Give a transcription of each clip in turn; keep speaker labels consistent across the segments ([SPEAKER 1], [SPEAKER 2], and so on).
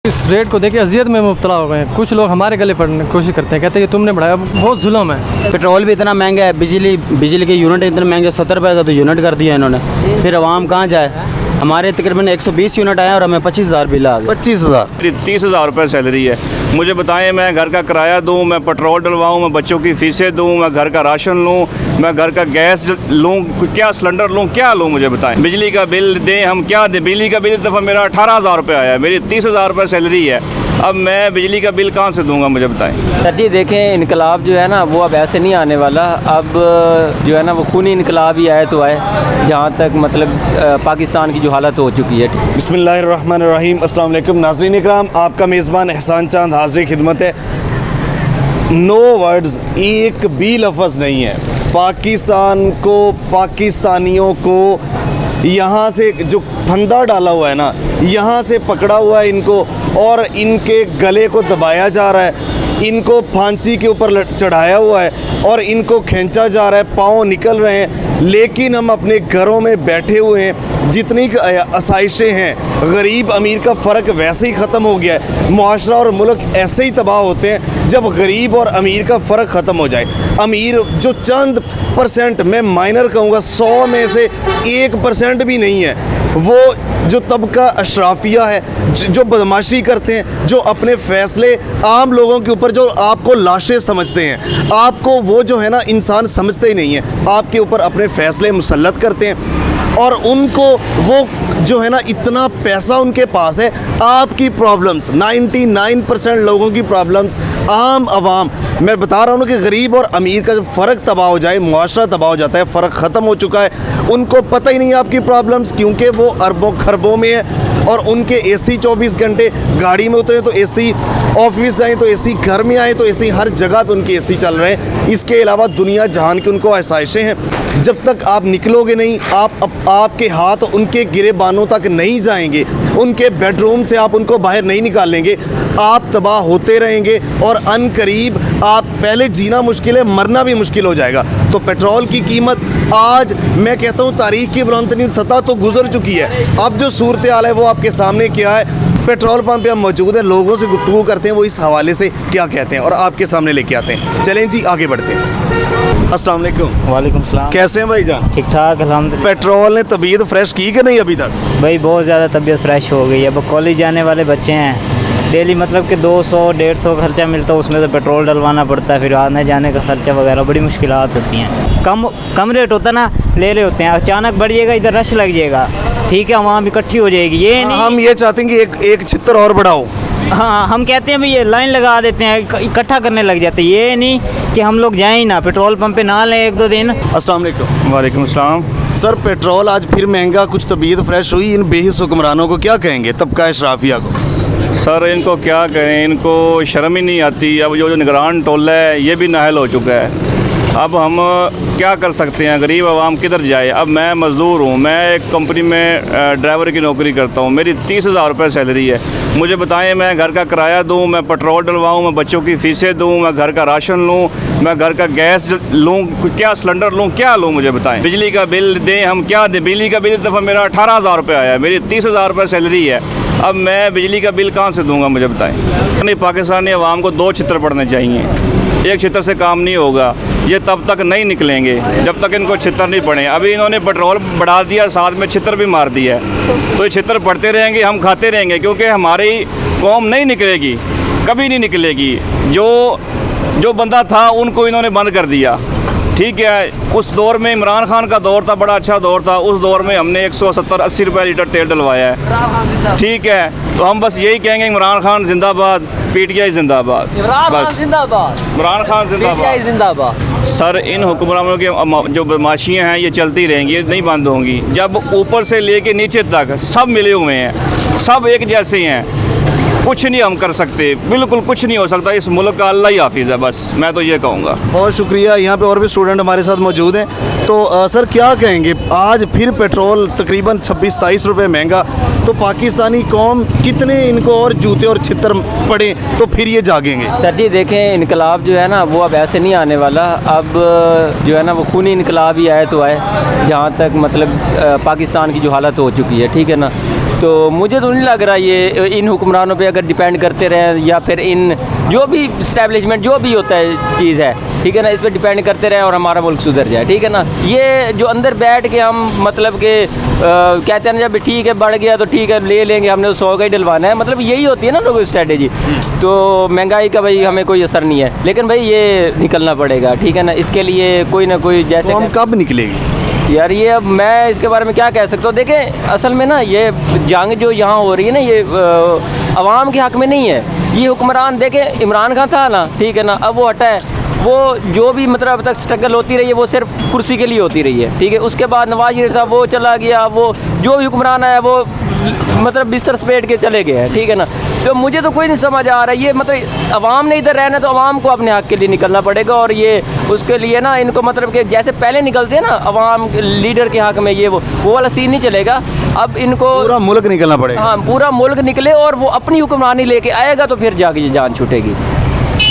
[SPEAKER 1] इस रेट को देखे अजियत में मुब्तला हो गए हैं। कुछ लोग हमारे गले पड़ने की कोशिश करते हैं, कहते हैं कि तुमने बढ़ाया, बहुत जुल्म है।
[SPEAKER 2] पेट्रोल भी इतना महंगा है, बिजली के यूनिट इतने महंगे, 70 रुपये का तो यूनिट कर दिया इन्होंने। फिर आवाम कहाँ जाए? हमारे तकरीबन 120 यूनिट आए और हमें 25,000 बिल आ गए।
[SPEAKER 1] 25,000।
[SPEAKER 3] मेरी 30,000 रुपये सैलरी है। मुझे बताएं, मैं घर का किराया दूं, मैं पेट्रोल डलवाऊं, मैं बच्चों की फ़ीसें दूं, मैं घर का राशन लूं, मैं घर का गैस लूं, क्या सिलेंडर लूं, क्या लूं? मुझे बताएं। बिजली का बिल दें, हम क्या दें? बिजली का बिल इस दफ़ा मेरा 18,000 रुपये आया है। मेरी 30,000 रुपये सैलरी है। अब मैं बिजली का बिल कहाँ से दूंगा? मुझे बताएं।
[SPEAKER 4] सर जी देखें, इनकलाब जो है ना वो अब ऐसे नहीं आने वाला। अब जो है ना वो खूनी इनकलाब ही आए तो आए, जहाँ तक मतलब पाकिस्तान की जो हालत हो चुकी है।
[SPEAKER 1] बिस्मिल्लाहिर्रहमानिर्रहीम। अस्सलाम वालेकुम नाज़रीन इकराम, आपका मेज़बान एहसान चांद हाज़िर खिदमत है। नो वर्ड्स, एक भी लफ्ज़ नहीं है। पाकिस्तान को, पाकिस्तानियों को यहाँ से जो फंदा डाला हुआ है ना, यहाँ से पकड़ा हुआ है इनको और इनके गले को दबाया जा रहा है, इनको फांसी के ऊपर चढ़ाया हुआ है और इनको खींचा जा रहा है, पाँव निकल रहे हैं। लेकिन हम अपने घरों में बैठे हुए हैं। जितनी आसाइशें हैं, गरीब अमीर का फ़र्क वैसे ही ख़त्म हो गया है। मुआशरा और मुल्क ऐसे ही तबाह होते हैं जब गरीब और अमीर का फ़र्क ख़त्म हो जाए। अमीर जो चंद परसेंट, मैं माइनर कहूँगा, 100 में से 1% भी नहीं है, वो जो तबका अशराफिया है, जो बदमाशी करते हैं, जो अपने फ़ैसले आम लोगों के ऊपर, जो आपको लाशें समझते हैं, आपको वो जो है ना इंसान समझते ही नहीं है, आपके ऊपर अपने फ़ैसले मुसल्लत करते हैं और उनको वो जो है ना इतना पैसा उनके पास है। आपकी प्रॉब्लम्स, 99% लोगों की प्रॉब्लम्स, आम आवाम, मैं बता रहा हूँ कि गरीब और अमीर का जब फ़र्क तबाह हो जाए, मुआशरा तबाह हो जाता है, फ़र्क ख़त्म हो चुका है, उनको पता ही नहीं है आपकी प्रॉब्लम्स, क्योंकि वो अरबों खरबों में है और उनके एसी 24 घंटे, गाड़ी में उतरे तो एसी, ऑफिस जाएँ तो एसी, घर में आए तो एसी, हर जगह पे उनके एसी चल रहे हैं। इसके अलावा दुनिया जहान की उनको आसाइशें हैं। जब तक आप निकलोगे नहीं, आपके हाथ उनके गिरेबानों तक नहीं जाएंगे, उनके बेडरूम से आप उनको बाहर नहीं निकालेंगे, आप तबाह होते रहेंगे और अनकरीब आप, पहले जीना मुश्किल है, मरना भी मुश्किल हो जाएगा। तो पेट्रोल की कीमत आज मैं कहता हूँ तारीख़ की बुलंदतरीन सतह तो गुजर चुकी है। अब जो सूरत हाल है वो आपके सामने क्या है। पेट्रोल पंप पे हम मौजूद हैं, लोगों से गुफ्तगू करते हैं, वो इस हवाले से क्या कहते हैं और आपके सामने लेके आते हैं। चलें जी, आगे बढ़ते हैं। अस्सलाम वालेकुम।
[SPEAKER 4] वालेकुम सलाम।
[SPEAKER 1] कैसे हैं भाईजान?
[SPEAKER 4] ठीक ठाक अल्हम्दुलिल्लाह।
[SPEAKER 1] पेट्रोल ने तबीयत फ्रेश की कि नहीं अभी तक?
[SPEAKER 4] भाई बहुत ज़्यादा तबीयत फ्रेश हो गई है। अब कॉलेज जाने वाले बच्चे हैं, डेली मतलब कि 200-150 खर्चा मिलता है, उसमें तो पेट्रोल डलवाना पड़ता है, फिर आने जाने का खर्चा वगैरह, बड़ी मुश्किलात होती हैं। कम रेट होता ना, ले रहे होते हैं, अचानक बढ़िएगा, इधर रश लग जाएगा, ठीक है, वहाँ भी इकट्ठी हो जाएगी। ये नहीं
[SPEAKER 1] हम ये चाहते हैं कि एक छितर और बढ़ाओ।
[SPEAKER 4] हाँ, हम कहते हैं भाई ये लाइन लगा देते हैं, इकट्ठा करने लग जाते हैं। ये नहीं कि हम लोग जाएं ही ना, पेट्रोल पंप पे ना लें 1-2 दिन।
[SPEAKER 1] अस्सलाम वालेकुम।
[SPEAKER 3] वालेकुम अस्सलाम।
[SPEAKER 1] सर, पेट्रोल आज फिर महंगा, कुछ तबीयत फ्रेश हुई, इन बेहिस हुक्मरानों को क्या कहेंगे, तबका अशराफिया को?
[SPEAKER 3] सर इनको क्या कहें, इनको शर्म ही नहीं आती। अब जो निगरान टोला है ये भी नाहल हो चुका है। अब हम क्या कर सकते हैं, गरीब आवाम किधर जाए? अब मैं मज़दूर हूँ, मैं एक कंपनी में ड्राइवर की नौकरी करता हूँ, मेरी 30,000 रुपये सैलरी है। मुझे बताएं, मैं घर का किराया दूँ, मैं पेट्रोल डलवाऊँ, मैं बच्चों की फ़ीसें दूँ, मैं घर का राशन लूँ, मैं घर का गैस लूँ, क्या सिलेंडर लूँ, क्या लूँ? मुझे बताएं। बिजली का बिल दें, हम क्या दें? बिजली का बिल इस दफ़ा मेरा 18,000 रुपये आया है। मेरी 30,000 रुपये सैलरी है। अब मैं बिजली का बिल कहाँ से दूँगा? मुझे बताएं। नहीं, पाकिस्तानी अवाम को 2 छितर पड़ने चाहिए, एक छितर से काम नहीं होगा। ये तब तक नहीं निकलेंगे जब तक इनको छितर नहीं पड़े। अभी इन्होंने पेट्रोल बढ़ा दिया, साथ में छितर भी मार दिया है, तो ये छितर पड़ते रहेंगे, हम खाते रहेंगे, क्योंकि हमारी कौम नहीं निकलेगी, कभी नहीं निकलेगी। जो बंदा था उनको इन्होंने बंद कर दिया, ठीक है। उस दौर में इमरान खान का दौर था, बड़ा अच्छा दौर था। उस दौर में हमने 170-80 रुपये लीटर तेल डलवाया है, ठीक है। तो हम बस यही कहेंगे, इमरान खान जिंदाबाद, PTI जिंदाबाद, बस इमरान खान जिंदाबाद। सर, इन हुक्मरानों के जो बदमाशियाँ हैं ये चलती रहेंगी, ये नहीं बंद होंगी। जब ऊपर से लेके नीचे तक सब मिले हुए हैं, सब एक जैसे हैं, कुछ नहीं हम कर सकते, बिल्कुल कुछ नहीं हो सकता। इस मुल्क का अल्लाह ही हाफिज़ है, बस मैं तो ये कहूँगा।
[SPEAKER 1] बहुत शुक्रिया। यहाँ पे और भी स्टूडेंट हमारे साथ मौजूद हैं। तो सर, क्या कहेंगे, आज फिर पेट्रोल तकरीबन 26-27 रुपये महंगा, तो पाकिस्तानी कौम कितने इनको और जूते और छितर पड़े तो फिर ये जागेंगे?
[SPEAKER 4] सर जी देखें, इनकलाब जो है ना वो अब ऐसे नहीं आने वाला। अब जो है ना वो खूनी इनकलाब ही आए तो आए, जहाँ तक मतलब पाकिस्तान की जो हालत हो चुकी है, ठीक है ना।
[SPEAKER 5] तो मुझे तो नहीं लग रहा ये इन हुक्मरानों पे अगर डिपेंड करते रहें या फिर इन जो भी इस्टेब्लिशमेंट जो भी होता है चीज़ है, ठीक है ना, इस पर डिपेंड करते रहें और हमारा मुल्क सुधर जाए, ठीक है ना। ये जो अंदर बैठ के हम मतलब कि कहते हैं ना, जब ठीक है बढ़ गया तो ठीक है ले लेंगे, हमने तो 100 का ही डलवाना है, मतलब यही होती है ना लोगों की स्ट्रेटेजी। तो महंगाई का भाई हमें कोई असर नहीं है, लेकिन भाई ये निकलना पड़ेगा, ठीक है ना। इसके लिए कोई ना कोई जैसे
[SPEAKER 1] तो हम कब निकलेगी
[SPEAKER 5] यार, ये अब मैं इसके बारे में क्या कह सकता हूँ। देखें असल में ना ये जंग जो यहाँ हो रही है ना, ये अवाम के हक़ में नहीं है। ये हुक्मरान देखें, इमरान खान था ना, ठीक है ना, अब वो हटा है, वो जो भी मतलब अब तक स्ट्रगल होती रही है वो सिर्फ कुर्सी के लिए होती रही है, ठीक है। उसके बाद नवाज शरीफ साहब वो चला गया, वो जो भी हुक्मरान आया वो मतलब बिस्तर सपेट के चले गए हैं, ठीक है ना। तो मुझे तो कोई नहीं समझ आ रहा है, ये मतलब अवाम ने इधर रहना तो अवाम को अपने हक़ के लिए निकलना पड़ेगा, और ये उसके लिए ना इनको मतलब कि जैसे पहले निकलते हैं ना अवाम लीडर के हक़ में, ये वो वाला सीन नहीं चलेगा। अब इनको
[SPEAKER 1] पूरा मुल्क निकलना पड़ेगा।
[SPEAKER 5] हाँ, पूरा मुल्क निकले और वो अपनी हुक्मरानी लेके आएगा तो फिर जाके ये जान छूटेगी।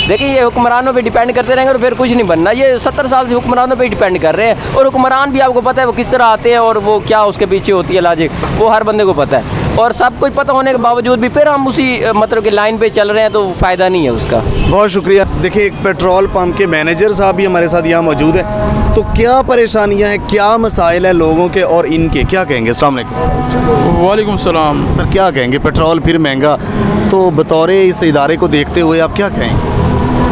[SPEAKER 5] देखिए ये हुक्मरानों पे डिपेंड करते रहेंगे तो फिर कुछ नहीं बनना। ये 70 साल से हुक्मरानों पे डिपेंड कर रहे हैं, और हुक्मरान भी आपको पता है वो किस तरह आते हैं और वो क्या उसके पीछे होती है लॉजिक, वो हर बंदे को पता है। और सब कुछ पता होने के बावजूद भी फिर हम उसी मतलब कि लाइन पे चल रहे हैं, तो फ़ायदा नहीं है उसका।
[SPEAKER 1] बहुत शुक्रिया। देखिए एक पेट्रोल पंप के मैनेजर साहब भी हमारे साथ यहाँ मौजूद हैं, तो क्या परेशानियाँ हैं, क्या मसाइल हैं लोगों के और इनके, क्या कहेंगे? अस्सलाम वालेकुम।
[SPEAKER 6] वालेकुम सलाम।
[SPEAKER 1] सर क्या कहेंगे, पेट्रोल फिर महंगा, तो बतौर इस इदारे को देखते हुए आप क्या कहेंगे?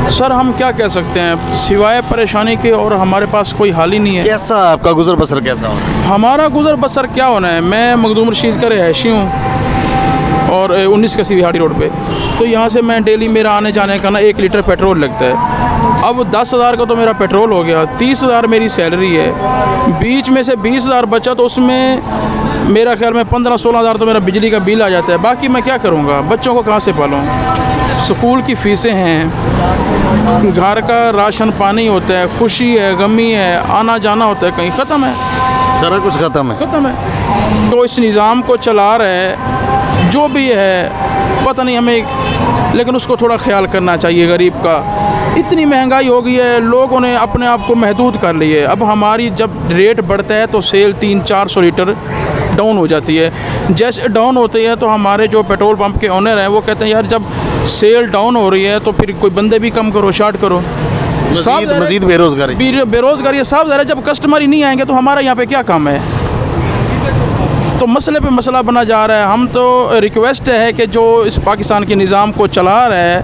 [SPEAKER 6] सर हम क्या कह सकते हैं सिवाय परेशानी के, और हमारे पास कोई हाल ही नहीं है।
[SPEAKER 1] कैसा आपका गुजर बसर कैसा हो?
[SPEAKER 6] हमारा गुजर बसर क्या होना है, मैं मखदूम रशीद का रहायशी हूँ और 19 कसी बिहाड़ी रोड पे। तो यहाँ से मैं डेली मेरा आने जाने का ना 1 लीटर पेट्रोल लगता है। अब 10,000 का तो मेरा पेट्रोल हो गया, 30,000 मेरी सैलरी है, बीच में से 20,000 बचा, तो उसमें मेरा ख्याल में 15-16 हज़ार तो मेरा बिजली का बिल आ जाता है। बाकी मैं क्या करूँगा, बच्चों को कहाँ से पालूँ, स्कूल की फ़ीसें हैं, घर का राशन पानी होता है, खुशी है, गमी है, आना जाना होता है, कहीं ख़त्म है,
[SPEAKER 1] सारा कुछ ख़त्म है।
[SPEAKER 6] ख़त्म है। तो इस निज़ाम को चला रहे जो भी है पता नहीं हमें, लेकिन उसको थोड़ा ख्याल करना चाहिए गरीब का। इतनी महंगाई हो गई है, लोगों ने अपने आप को महदूद कर ली है। अब हमारी जब रेट बढ़ता है तो सेल 300-400 लीटर डाउन हो जाती है। जैसे डाउन होती है तो हमारे जो पेट्रोल पंप के ओनर हैं वो कहते हैं यार जब सेल डाउन हो रही है तो फिर कोई बंदे भी कम करो, शार्ट करो।
[SPEAKER 1] मजीद
[SPEAKER 6] बेरोज़गारी साफ ज़रा, जब कस्टमर ही नहीं आएंगे तो हमारा यहाँ पे क्या काम है। तो मसले पे मसला बना जा रहा है। हम तो रिक्वेस्ट है कि जो इस पाकिस्तान के निज़ाम को चला रहा है,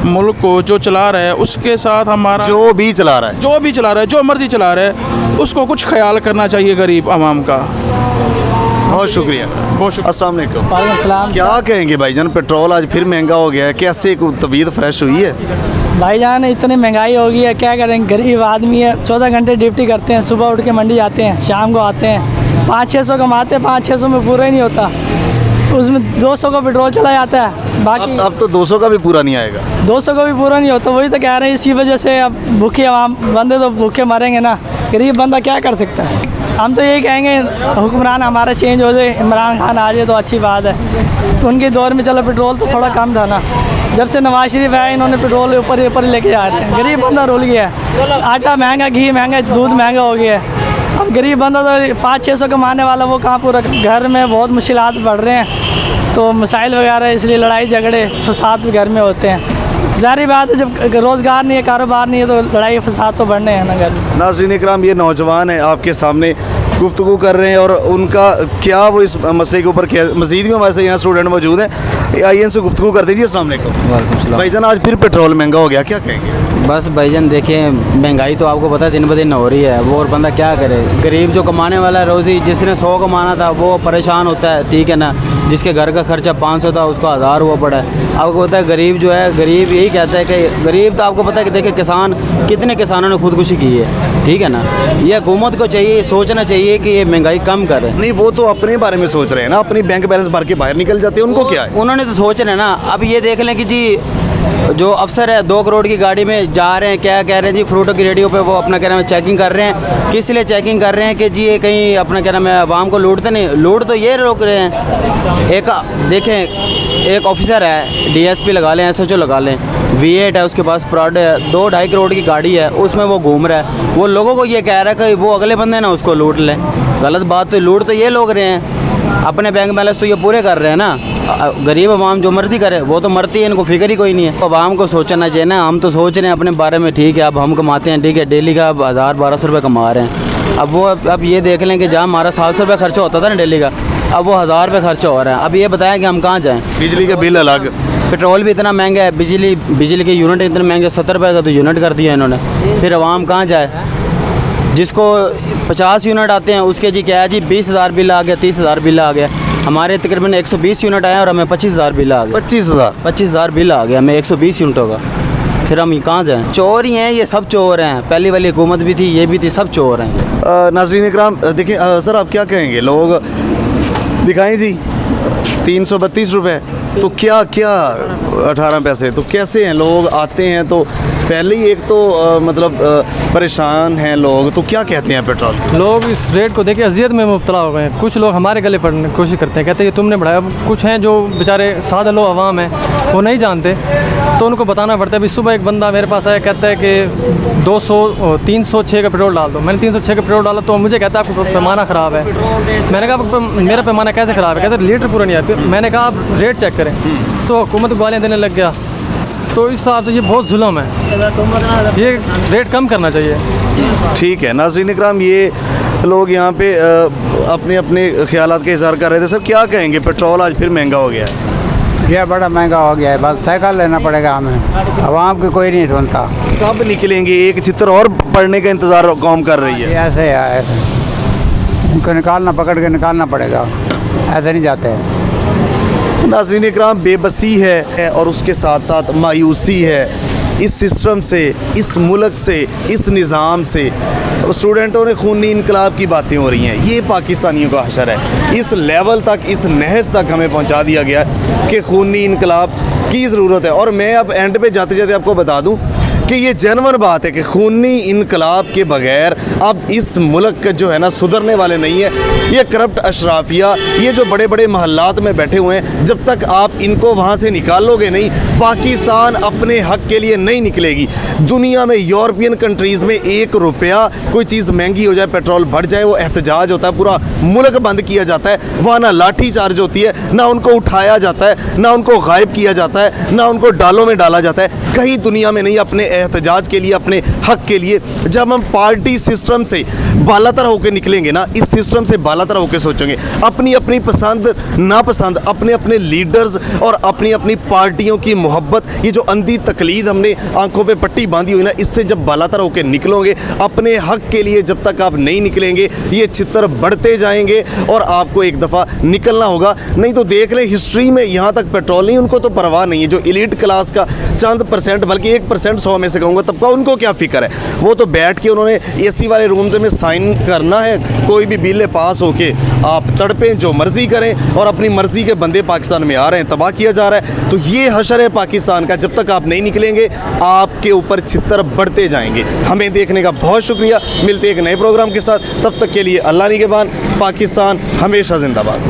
[SPEAKER 6] मुल्क को जो चला रहा है, उसके साथ हमारा
[SPEAKER 1] जो भी चला रहा है,
[SPEAKER 6] जो मर्ज़ी चला रहा है, उसको कुछ ख्याल करना चाहिए गरीब आवाम का।
[SPEAKER 1] बहुत शुक्रिया। अस्सलाम वालेकुम।
[SPEAKER 4] वालेकुम सलाम।
[SPEAKER 1] क्या कहेंगे भाईजान, पेट्रोल आज फिर महंगा हो गया है, कैसे तबीयत फ्रेश हुई है?
[SPEAKER 7] भाईजान इतनी महंगाई हो गई है, क्या करेंगे, गरीब आदमी है, 14 घंटे ड्यूटी करते हैं, सुबह उठ के मंडी जाते हैं, शाम को आते हैं, 500-600 कमाते हैं, 500-600 में पूरा ही नहीं होता, उसमें 200 का पेट्रोल चला जाता है। बाकी
[SPEAKER 1] अब तो 200 का भी पूरा नहीं आएगा।
[SPEAKER 7] 200 का भी पूरा नहीं होता, वही तो कह रहे हैं। इसी वजह से अब भूखे आवाम बंदे तो भूखे मरेंगे ना, गरीब बंदा क्या कर सकता है। हम तो यही कहेंगे हुक्मरान हमारा चेंज हो जाए, इमरान खान आ जाए तो अच्छी बात है। उनके दौर में चलो पेट्रोल तो थोड़ा कम था ना, जब से नवाज शरीफ आए इन्होंने पेट्रोल ऊपर ही लेके जा रहे हैं। गरीब बंदा रुल गया है, आटा महंगा, घी महंगा, दूध महंगा हो गया है। अब गरीब बंदा तो 500-600 कमाने वाला वो कहाँ पूरा, घर में बहुत मुश्किलात बढ़ रहे हैं, तो मसाइल वगैरह इसलिए लड़ाई झगड़े फसाद भी घर में होते हैं। ज़ाहिर बात है जब रोज़गार नहीं है, कारोबार नहीं है, तो लड़ाई फसाद तो बढ़ने हैं ना घर में।
[SPEAKER 1] नाज़रीन इकराम, ये नौजवान है आपके सामने गुफ्तगू कर रहे हैं और उनका क्या वो इस मसले के ऊपर, मज़ीद भी हमारे साथ यहाँ स्टूडेंट मौजूद हैं, आइए इनसे गुफ्तगू कर दीजिए। अस्सलाम वालेकुम।
[SPEAKER 2] वालेकुम सलाम।
[SPEAKER 1] भाईजान आज फिर पेट्रोल महंगा हो गया, क्या कहेंगे?
[SPEAKER 2] बस भाईजान देखिए महंगाई तो आपको पता है दिन ब दिन हो रही है, वो और बंदा क्या करे। गरीब जो कमाने वाला है रोज़ी, जिसने 100 कमाना था वो परेशान होता है, ठीक है ना। जिसके घर का खर्चा 500 था उसको 1000 हुआ पड़ा है। आपको पता है गरीब जो है, गरीब यही कहता है कि गरीब तो आपको पता है कि देखिए किसान, कितने किसानों ने खुदकुशी की है, ठीक है ना। ये हुकूमत को चाहिए, सोचना चाहिए कि ये महंगाई कम करे।
[SPEAKER 1] नहीं, वो तो अपने बारे में सोच रहे हैं ना, अपनी बैंक बैलेंस भर के बाहर निकल जाते हैं, उनको क्या है?
[SPEAKER 2] उन्होंने तो सोच रहे हैं ना। अब ये देख लें कि जी जो अफसर है 2 करोड़ की गाड़ी में जा रहे हैं, क्या कह रहे हैं जी, फ्रूटों की रेडियो पे वो अपना कह रहे हैं चेकिंग कर रहे हैं। किस लिए चेकिंग कर रहे हैं कि जी ये कहीं अपना कह रहे हैं आवाम को लूटते नहीं, लूट तो ये रोक रहे हैं। एक देखें, एक ऑफिसर है, DSP लगा लें, SHO लगा लें, V8 है उसके पास, प्राउड है, 2-2.5 करोड़ की गाड़ी है, उसमें वो घूम रहा है। वो लोगों को ये कह रहा है कि वो अगले बंदे ना उसको लूट लें। गलत बात, तो लूट तो ये लोग रहे हैं। अपने बैंक बैलेंस तो ये पूरे कर रहे हैं ना। गरीब आवाम जो मर्जी करे वो तो मरती है, इनको फिक्र ही कोई नहीं है। आवाम को सोचना चाहिए ना। हम तो सोच रहे हैं अपने बारे में, ठीक है अब हम कमाते हैं, ठीक है डेली का 1000-1200 रुपये कमा रहे हैं। अब ये देख लें कि जहाँ हमारा 700 रुपये खर्चा होता था ना डेली का, अब वो 1000 रुपये खर्चा हो रहा है। अब ये बताएं कि हम कहाँ जाएँ।
[SPEAKER 1] बिजली का बिल अलग,
[SPEAKER 2] पेट्रोल भी इतना महंगा है, बिजली के यूनिट इतने महंगे, 70 रुपये का तो यूनिट कर दिया इन्होंने। फिर आवाम कहाँ जाए। जिसको 50 यूनिट आते हैं उसके जी क्या है जी 20,000 बिल आ गया, 30,000 बिल आ गया। हमारे तकरीबन 120 यूनिट आए और हमें 25,000 बिल आ गया। 25,000 बिल आ गया हमें 120 यूनिटों का। फिर हम कहाँ जाएँ। चोर ही हैं ये, सब चोर हैं। पहली वाली हुकूमत भी थी, ये भी थी, सब चोर हैं।
[SPEAKER 1] नाज़रीन इकराम देखिए सर आप क्या कहेंगे, लोग दिखाएं जी 332 रुपये तो क्या 18 पैसे तो कैसे हैं। लोग आते हैं तो पहले ही एक तो मतलब परेशान हैं लोग, तो क्या कहते हैं पेट्रोल।
[SPEAKER 8] लोग इस रेट को देख के अजियत में मुब्तला हो गए हैं। कुछ लोग हमारे गले पड़ने की कोशिश करते हैं, कहते हैं कि तुमने बढ़ाया। कुछ हैं जो बेचारे सादा लोग अवाम हैं वो नहीं जानते, तो उनको बताना पड़ता है। अभी सुबह एक बंदा मेरे पास आया, कहता है कि 306 का पेट्रोल डाल दो। मैंने 306 का पेट्रोल डाला तो मुझे कहता है आपका पैमाना ख़राब है। मैंने कहा मेरा पैमाना कैसे ख़राब है, कहते लीटर पूरा नहीं आता। मैंने कहा आप रेट चेक करें, तो हुकूमत को गालियाँ देने लग गया। तो इस हिसाब से ये बहुत जुल्म है, ये रेट कम करना चाहिए।
[SPEAKER 1] ठीक है नाज़रीन इकराम, ये लोग यहाँ पे अपने अपने ख्यालात के इज़हार कर रहे थे। सर क्या कहेंगे, पेट्रोल आज फिर महंगा हो गया है।
[SPEAKER 9] यह बड़ा महंगा हो गया है, बस साइकिल लेना पड़ेगा हमें। आवाम की कोई नहीं सुनता।
[SPEAKER 1] कब निकलेंगे, एक चित्र और पढ़ने का इंतज़ार कौम कर रही है।
[SPEAKER 9] ऐसे है, उनको निकालना, पकड़ के निकालना पड़ेगा, ऐसे नहीं जाते हैं।
[SPEAKER 1] नाज़रीन इकराम, बेबसी है और उसके साथ साथ मायूसी है इस सिस्टम से, इस मुल्क से, इस निज़ाम से। स्टूडेंटों ने खूनी इनकलाब की बातें हो रही हैं, ये पाकिस्तानियों का हशर है। इस लेवल तक, इस नहज तक हमें पहुंचा दिया गया कि खूनी इनकलाब की ज़रूरत है। और मैं अब एंड पे जाते जाते आपको बता दूं कि ये जेन्युइन बात है कि खूनी इनकलाब के बगैर अब इस मुल्क का जो है ना सुधरने वाले नहीं है। ये करप्ट अशराफिया, ये जो बड़े बड़े महल्लात में बैठे हुए हैं, जब तक आप इनको वहाँ से निकालोगे नहीं, पाकिस्तान अपने हक़ के लिए नहीं निकलेगी। दुनिया में यूरोपियन कंट्रीज़ में 1 रुपया कोई चीज़ महंगी हो जाए, पेट्रोल बढ़ जाए, वो एहतजाज होता है, पूरा मुल्क बंद किया जाता है। वहाँ ना लाठी चार्ज होती है, ना उनको उठाया जाता है, ना उनको गायब किया जाता है, ना उनको डालों में डाला जाता है। कहीं दुनिया में नहीं, अपने एहतजाज के लिए, अपने हक़ के लिए। जब हम पार्टी सिस्टम से बालातर होकर निकलेंगे ना, इस सिस्टम से बालातर होकर सोचेंगे, अपनी अपनी पसंद नापसंद, अपने अपने लीडर्स और अपनी अपनी पार्टियों की मोहब्बत, ये जो अंधी तकलीद हमने आंखों पे पट्टी बांधी हुई ना, इससे जब बालातर होकर निकलोगे, अपने हक़ के लिए जब तक आप नहीं निकलेंगे, ये चित्र बढ़ते जाएंगे और आपको एक दफ़ा निकलना होगा। नहीं तो देख लें हिस्ट्री में, यहाँ तक पेट्रोल नहीं, उनको तो परवाह नहीं है। जो एलीट क्लास का चंद परसेंट, बल्कि 1% 100 में से कहूँगा तबका, उनको क्या फ़िक्र है। वो तो बैठ के उन्होंने AC वाले रूम्स में साइन करना है, कोई भी बिल पास होके आप तड़पें, जो मर्ज़ी करें, और अपनी मर्ज़ी के बंदे पाकिस्तान में आ रहे हैं, तबाह किया जा रहा है। तो ये हशर है पाकिस्तान का। जब तक आप नहीं निकलेंगे, आपके ऊपर चित्तर बढ़ते जाएंगे। हमें देखने का बहुत शुक्रिया। मिलते एक नए प्रोग्राम के साथ, तब तक के लिए अल्लाह निगहबान। पाकिस्तान हमेशा जिंदाबाद।